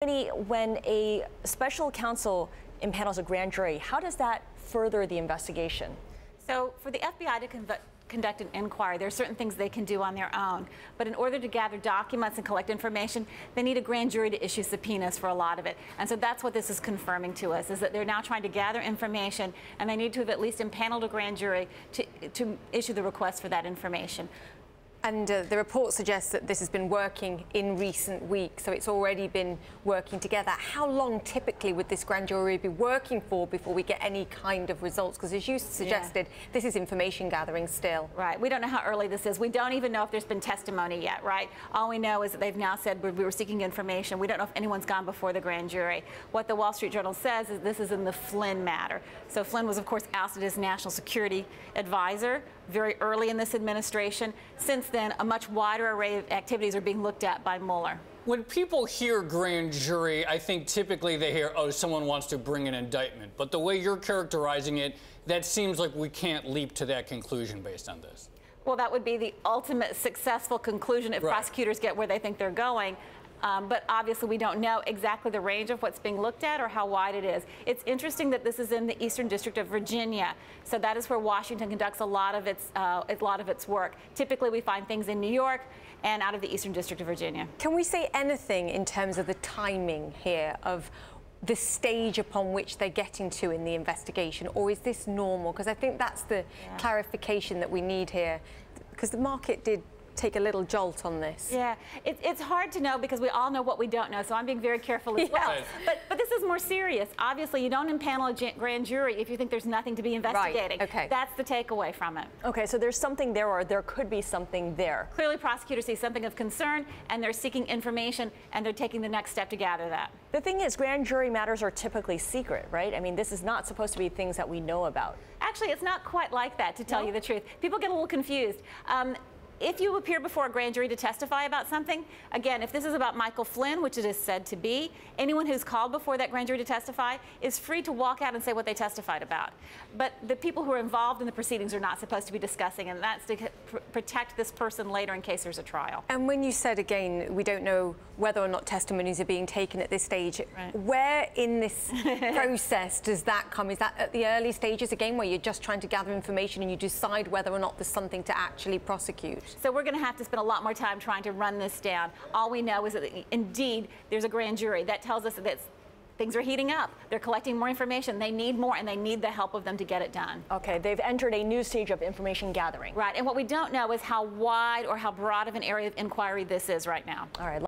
Winnie, when a special counsel impanels a grand jury, how does that further the investigation? So for the FBI to conduct an inquiry, there are certain things they can do on their own. But in order to gather documents and collect information, they need a grand jury to issue subpoenas for a lot of it. And so that's what this is confirming to us, is that they're now trying to gather information, and they need to have at least impaneled a grand jury to issue the request for that information. And the report suggests that this has been working in recent weeks, so it's already been working together. How long typically would this grand jury be working for before we get any kind of results? Because as you suggested, this is information gathering still. Right. We don't know how early this is. We don't even know if there's been testimony yet, right? All we know is that they've now said we were seeking information. We don't know if anyone's gone before the grand jury. What the Wall Street Journal says is this is in the Flynn matter. So Flynn was, of course, ousted as national security advisor very early in this administration. Since then, a much wider array of activities are being looked at by Mueller. When people hear grand jury, I think typically they hear, oh, someone wants to bring an indictment. But the way you're characterizing it, that seems like we can't leap to that conclusion based on this. Well, that would be the ultimate successful conclusion if prosecutors get where they think they're going. But obviously, we don't know exactly the range of what's being looked at or how wide it is. It's interesting that this is in the Eastern District of Virginia, so that is where Washington conducts a lot of its work. Typically, we find things in New York and out of the Eastern District of Virginia. Can we say anything in terms of the timing here of the stage upon which they're getting to in the investigation, or is this normal? Because I think that's the clarification that we need here, because the market did take a little jolt on this. Yeah, it's hard to know because we all know what we don't know, so I'm being very careful as well. But this is more serious. Obviously, you don't impanel a grand jury if you think there's nothing to be investigating. Right. Okay. That's the takeaway from it. Okay, so there's something there, or there could be something there. Clearly, prosecutors see something of concern, and they're seeking information, and they're taking the next step to gather that. The thing is, grand jury matters are typically secret, right? I mean, this is not supposed to be things that we know about. Actually, it's not quite like that, to tell you the truth. People get a little confused. If you appear before a grand jury to testify about something, again, if this is about Michael Flynn, which it is said to be, anyone who's called before that grand jury to testify is free to walk out and say what they testified about. But the people who are involved in the proceedings are not supposed to be discussing, and that's to protect this person later in case there's a trial. And when you said, again, we don't know whether or not testimonies are being taken at this stage, where in this process does that come? Is that at the early stages, again, where you're just trying to gather information and you decide whether or not there's something to actually prosecute? So we're going to have to spend a lot more time trying to run this down. All we know is that indeed there's a grand jury. That tells us that things are heating up. They're collecting more information. They need more, and they need the help of them to get it done. Okay, they've entered a new stage of information gathering. Right, and what we don't know is how wide or how broad of an area of inquiry this is right now. All right.